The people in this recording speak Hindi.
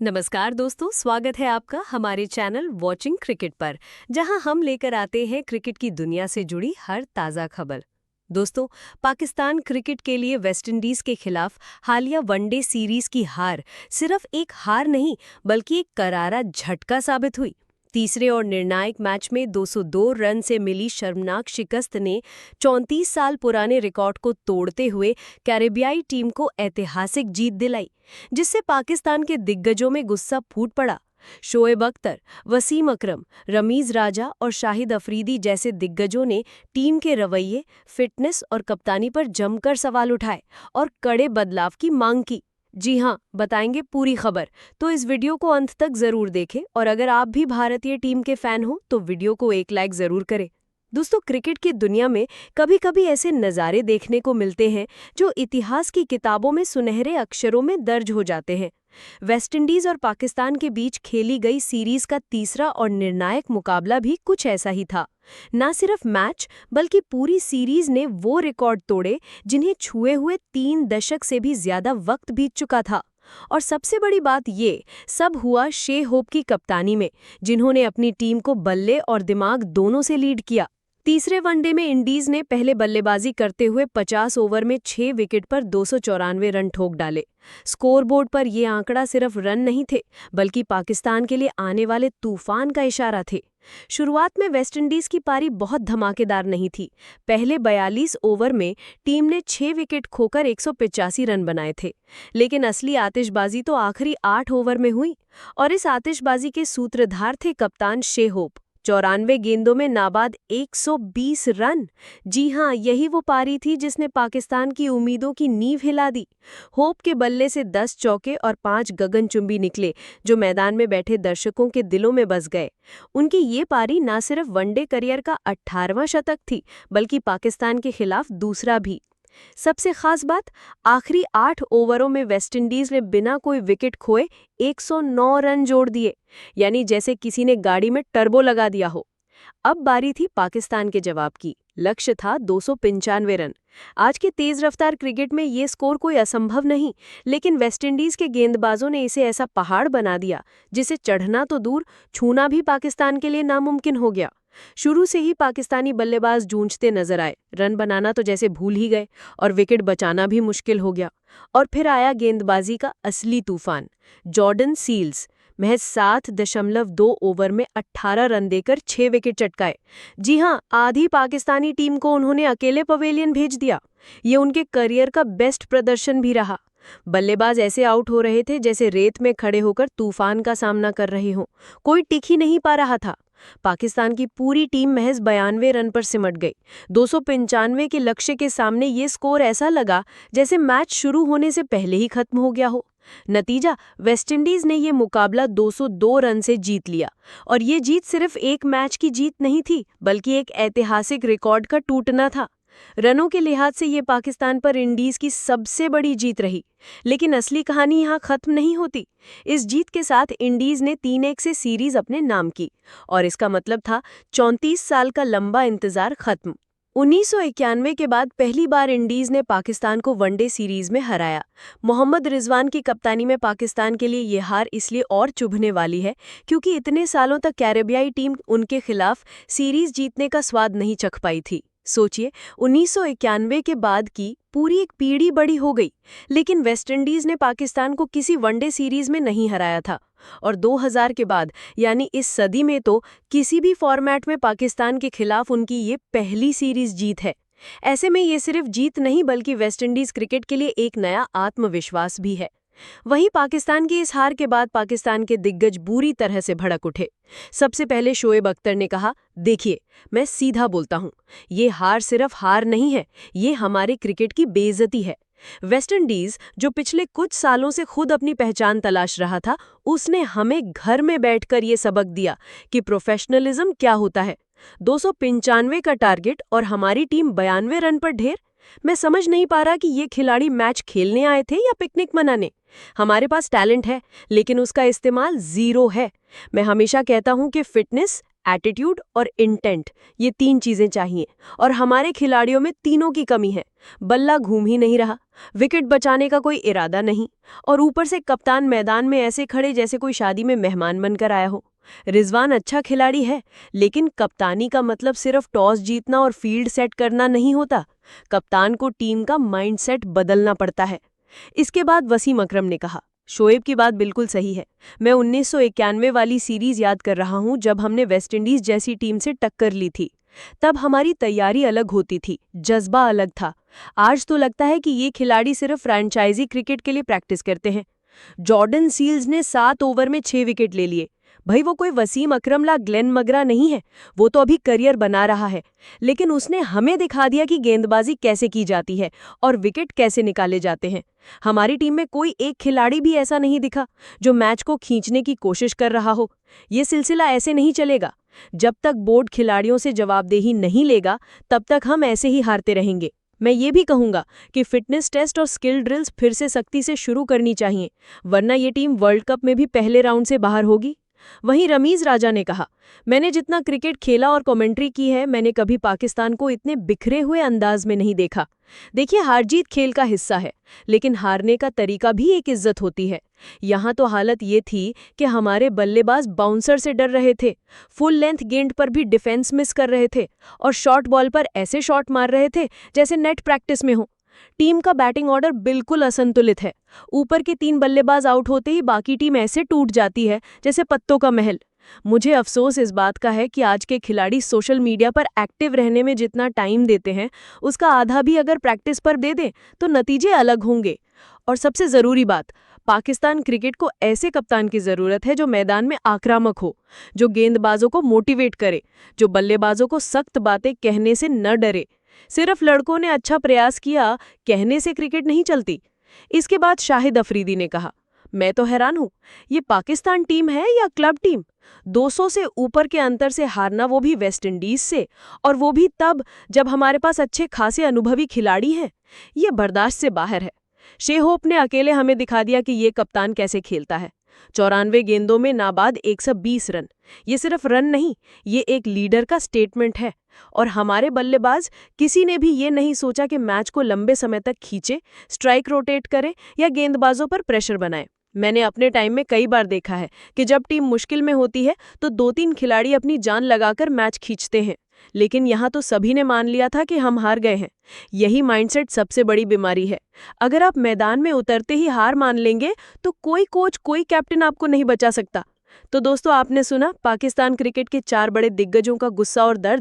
नमस्कार दोस्तों, स्वागत है आपका हमारे चैनल वॉचिंग क्रिकेट पर, जहां हम लेकर आते हैं क्रिकेट की दुनिया से जुड़ी हर ताज़ा खबर। दोस्तों, पाकिस्तान क्रिकेट के लिए वेस्टइंडीज के खिलाफ हालिया वनडे सीरीज की हार सिर्फ एक हार नहीं बल्कि एक करारा झटका साबित हुई। तीसरे और निर्णायक मैच में 202 रन से मिली शर्मनाक शिकस्त ने 34 साल पुराने रिकॉर्ड को तोड़ते हुए कैरेबियाई टीम को ऐतिहासिक जीत दिलाई, जिससे पाकिस्तान के दिग्गजों में गुस्सा फूट पड़ा। शोएब अख्तर, वसीम अकरम, रमीज राजा और शाहिद अफरीदी जैसे दिग्गजों ने टीम के रवैये, फिटनेस और कप्तानी पर जमकर सवाल उठाए और कड़े बदलाव की मांग की। जी हाँ, बताएंगे पूरी खबर, तो इस वीडियो को अंत तक जरूर देखें और अगर आप भी भारतीय टीम के फैन हो तो वीडियो को एक लाइक जरूर करें। दोस्तों, क्रिकेट की दुनिया में कभी कभी ऐसे नज़ारे देखने को मिलते हैं जो इतिहास की किताबों में सुनहरे अक्षरों में दर्ज हो जाते हैं। वेस्टइंडीज और पाकिस्तान के बीच खेली गई सीरीज का तीसरा और निर्णायक मुकाबला भी कुछ ऐसा ही था। न सिर्फ मैच बल्कि पूरी सीरीज ने वो रिकॉर्ड तोड़े जिन्हें छुए हुए 3 दशक से भी ज्यादा वक्त बीत चुका था। और सबसे बड़ी बात ये सब हुआ शे होप की कप्तानी में, जिन्होंने अपनी टीम को बल्ले और दिमाग दोनों से लीड किया। तीसरे वनडे में इंडीज ने पहले बल्लेबाजी करते हुए 50 ओवर में 6 विकेट पर 294 रन ठोक डाले। स्कोरबोर्ड पर ये आंकड़ा सिर्फ रन नहीं थे बल्कि पाकिस्तान के लिए आने वाले तूफान का इशारा थे। शुरुआत में वेस्टइंडीज की पारी बहुत धमाकेदार नहीं थी। पहले 42 ओवर में टीम ने 6 विकेट खोकर 185 रन बनाए थे, लेकिन असली आतिशबाजी तो आखिरी 8 ओवर में हुई और इस आतिशबाजी के सूत्रधार थे कप्तान शे होप। 94 गेंदों में नाबाद 120 रन। जी हाँ, यही वो पारी थी जिसने पाकिस्तान की उम्मीदों की नींव हिला दी। होप के बल्ले से 10 चौके और 5 गगनचुंबी निकले, जो मैदान में बैठे दर्शकों के दिलों में बस गए। उनकी ये पारी न सिर्फ वनडे करियर का 18वां शतक थी बल्कि पाकिस्तान के खिलाफ दूसरा भी। सबसे खास बात, आखिरी 8 ओवरों में वेस्टइंडीज ने बिना कोई विकेट खोए 109 रन जोड़ दिए, यानी जैसे किसी ने गाड़ी में टर्बो लगा दिया हो। अब बारी थी पाकिस्तान के जवाब की। लक्ष्य था 295 रन। आज के तेज रफ्तार क्रिकेट में ये स्कोर कोई असंभव नहीं, लेकिन वेस्टइंडीज के गेंदबाजों ने इसे ऐसा पहाड़ बना दिया जिसे चढ़ना तो दूर, छूना भी पाकिस्तान के लिए नामुमकिन हो गया। शुरू से ही पाकिस्तानी बल्लेबाज जूझते नजर आए, रन बनाना तो जैसे भूल ही गए और विकेट बचाना भी मुश्किल हो गया। और फिर आया गेंदबाजी का असली तूफान। जॉर्डन सील्स महज 7.2 ओवर में 18 रन देकर 6 विकेट चटकाए। जी हाँ, आधी पाकिस्तानी टीम को उन्होंने अकेले पवेलियन भेज दिया। ये उनके करियर का बेस्ट प्रदर्शन भी रहा। बल्लेबाज ऐसे आउट हो रहे थे जैसे रेत में खड़े होकर तूफान का सामना कर रहे हों। कोई टिक ही नहीं पा रहा था। पाकिस्तान की पूरी टीम महज 92 रन पर सिमट गई। 295 के लक्ष्य के सामने ये स्कोर ऐसा लगा जैसे मैच शुरू होने से पहले ही खत्म हो गया हो। नतीजा, वेस्टइंडीज ने ये मुकाबला 202 रन से जीत लिया। और ये जीत सिर्फ एक मैच की जीत नहीं थी बल्कि एक ऐतिहासिक रिकॉर्ड का टूटना था। रनों के लिहाज से ये पाकिस्तान पर इंडीज की सबसे बड़ी जीत रही। लेकिन असली कहानी यहाँ खत्म नहीं होती। इस जीत के साथ इंडीज ने 3-1 से सीरीज अपने नाम की और इसका मतलब था 34 साल का लंबा इंतजार खत्म। 1991 के बाद पहली बार इंडीज ने पाकिस्तान को वनडे सीरीज में हराया। मोहम्मद रिजवान की कप्तानी में पाकिस्तान के लिए ये हार इसलिए और चुभने वाली है क्योंकि इतने सालों तक कैरेबियाई टीम उनके खिलाफ सीरीज जीतने का स्वाद नहीं चख पाई थी। सोचिए, 1991 के बाद की पूरी एक पीढ़ी बड़ी हो गई, लेकिन वेस्टइंडीज ने पाकिस्तान को किसी वनडे सीरीज में नहीं हराया था। और 2000 के बाद यानी इस सदी में तो किसी भी फॉर्मेट में पाकिस्तान के खिलाफ उनकी ये पहली सीरीज जीत है। ऐसे में ये सिर्फ जीत नहीं बल्कि वेस्टइंडीज क्रिकेट के लिए एक नया आत्मविश्वास भी है। वहीं पाकिस्तान की इस हार के बाद पाकिस्तान के दिग्गज बुरी तरह से भड़क उठे। सबसे पहले शोएब अख्तर ने कहा, देखिए, मैं सीधा बोलता हूं, ये हार सिर्फ हार नहीं है, ये हमारे क्रिकेट की बेइज्जती है। वेस्टइंडीज, जो पिछले कुछ सालों से खुद अपनी पहचान तलाश रहा था, उसने हमें घर में बैठकर ये सबक दिया कि प्रोफेशनलिज्म क्या होता है। 295 का टारगेट और हमारी टीम 92 रन पर ढेर। मैं समझ नहीं पा रहा कि ये खिलाड़ी मैच खेलने आए थे या पिकनिक मनाने। हमारे पास टैलेंट है, लेकिन उसका इस्तेमाल 0 है। मैं हमेशा कहता हूं कि फिटनेस एटीट्यूड और इंटेंट, ये 3 चीजें चाहिए और हमारे खिलाड़ियों में तीनों की कमी है। बल्ला घूम ही नहीं रहा, विकेट बचाने का कोई इरादा नहीं और ऊपर से कप्तान मैदान में ऐसे खड़े जैसे कोई शादी में मेहमान बनकर आया हो। रिजवान अच्छा खिलाड़ी है, लेकिन कप्तानी का मतलब सिर्फ टॉस जीतना और फील्ड सेट करना नहीं होता। कप्तान को टीम का माइंडसेट बदलना पड़ता है। इसके बाद वसीम अकरम ने कहा, शोएब की बात बिल्कुल सही है। मैं 1991 वाली सीरीज याद कर रहा हूं, जब हमने वेस्टइंडीज जैसी टीम से टक्कर ली थी। तब हमारी तैयारी अलग होती थी, जज्बा अलग था। आज तो लगता है कि ये खिलाड़ी सिर्फ फ्रेंचाइजी क्रिकेट के लिए प्रैक्टिस करते हैं। जॉर्डन सील्स ने 7 ओवर में 6 विकेट ले लिए। भाई वो कोई वसीम अकरम ला ग्लेन मगरा नहीं है, वो तो अभी करियर बना रहा है, लेकिन उसने हमें दिखा दिया कि गेंदबाजी कैसे की जाती है और विकेट कैसे निकाले जाते हैं। हमारी टीम में कोई एक खिलाड़ी भी ऐसा नहीं दिखा जो मैच को खींचने की कोशिश कर रहा हो। ये सिलसिला ऐसे नहीं चलेगा। जब तक बोर्ड खिलाड़ियों से जवाबदेही नहीं लेगा, तब तक हम ऐसे ही हारते रहेंगे। मैं ये भी कहूंगा कि फिटनेस टेस्ट और स्किल ड्रिल्स फिर से सख्ती से शुरू करनी चाहिए, वरना ये टीम वर्ल्ड कप में भी पहले राउंड से बाहर होगी। वहीं रमीज राजा ने कहा, मैंने जितना क्रिकेट खेला और कमेंट्री की है, मैंने कभी पाकिस्तान को इतने बिखरे हुए अंदाज में नहीं देखा। देखिए, हार जीत खेल का हिस्सा है, लेकिन हारने का तरीका भी एक इज्जत होती है। यहाँ तो हालत ये थी कि हमारे बल्लेबाज बाउंसर से डर रहे थे, फुल लेंथ गेंद पर भी डिफेंस मिस कर रहे थे और शॉर्ट बॉल पर ऐसे शॉट मार रहे थे जैसे नेट प्रैक्टिस में हो। टीम का बैटिंग ऑर्डर बिल्कुल असंतुलित है। ऊपर के 3 बल्लेबाज आउट होते ही बाकी टीम ऐसे टूट जाती है जैसे पत्तों का महल। मुझे अफसोस इस बात का है कि आज के खिलाड़ी सोशल मीडिया पर एक्टिव रहने में जितना टाइम देते हैं, उसका आधा भी अगर प्रैक्टिस पर दे दें तो नतीजे अलग होंगे। और सबसे ज़रूरी बात, पाकिस्तान क्रिकेट को ऐसे कप्तान की ज़रूरत है जो मैदान में आक्रामक हो, जो गेंदबाजों को मोटिवेट करे, जो बल्लेबाजों को सख्त बातें कहने से न डरे। सिर्फ लड़कों ने अच्छा प्रयास किया कहने से क्रिकेट नहीं चलती। इसके बाद शाहिद अफरीदी ने कहा, मैं तो हैरान हूं, ये पाकिस्तान टीम है या क्लब टीम? 200 से ऊपर के अंतर से हारना, वो भी वेस्ट इंडीज से, और वो भी तब जब हमारे पास अच्छे खासे अनुभवी खिलाड़ी हैं। ये बर्दाश्त से बाहर है। शे होप ने अकेले हमें दिखा दिया कि ये कप्तान कैसे खेलता है। 94 गेंदों में नाबाद 120 रन। ये सिर्फ रन नहीं, ये एक लीडर का स्टेटमेंट है। और हमारे बल्लेबाज, किसी ने भी ये नहीं सोचा कि मैच को लंबे समय तक खींचे, स्ट्राइक रोटेट करें या गेंदबाजों पर प्रेशर बनाए। मैंने अपने टाइम में कई बार देखा है कि जब टीम मुश्किल में होती है तो 2-3 खिलाड़ी अपनी जान लगाकर मैच खींचते हैं, लेकिन यहाँ तो सभी ने मान लिया था कि हम हार गए हैं। यही माइंडसेट सबसे बड़ी बीमारी है। अगर आप मैदान में उतरते ही हार मान लेंगे तो कोई कोच, कोई कैप्टन आपको नहीं बचा सकता। तो दोस्तों, आपने सुना पाकिस्तान क्रिकेट के 4 बड़े दिग्गजों का गुस्सा और दर्द।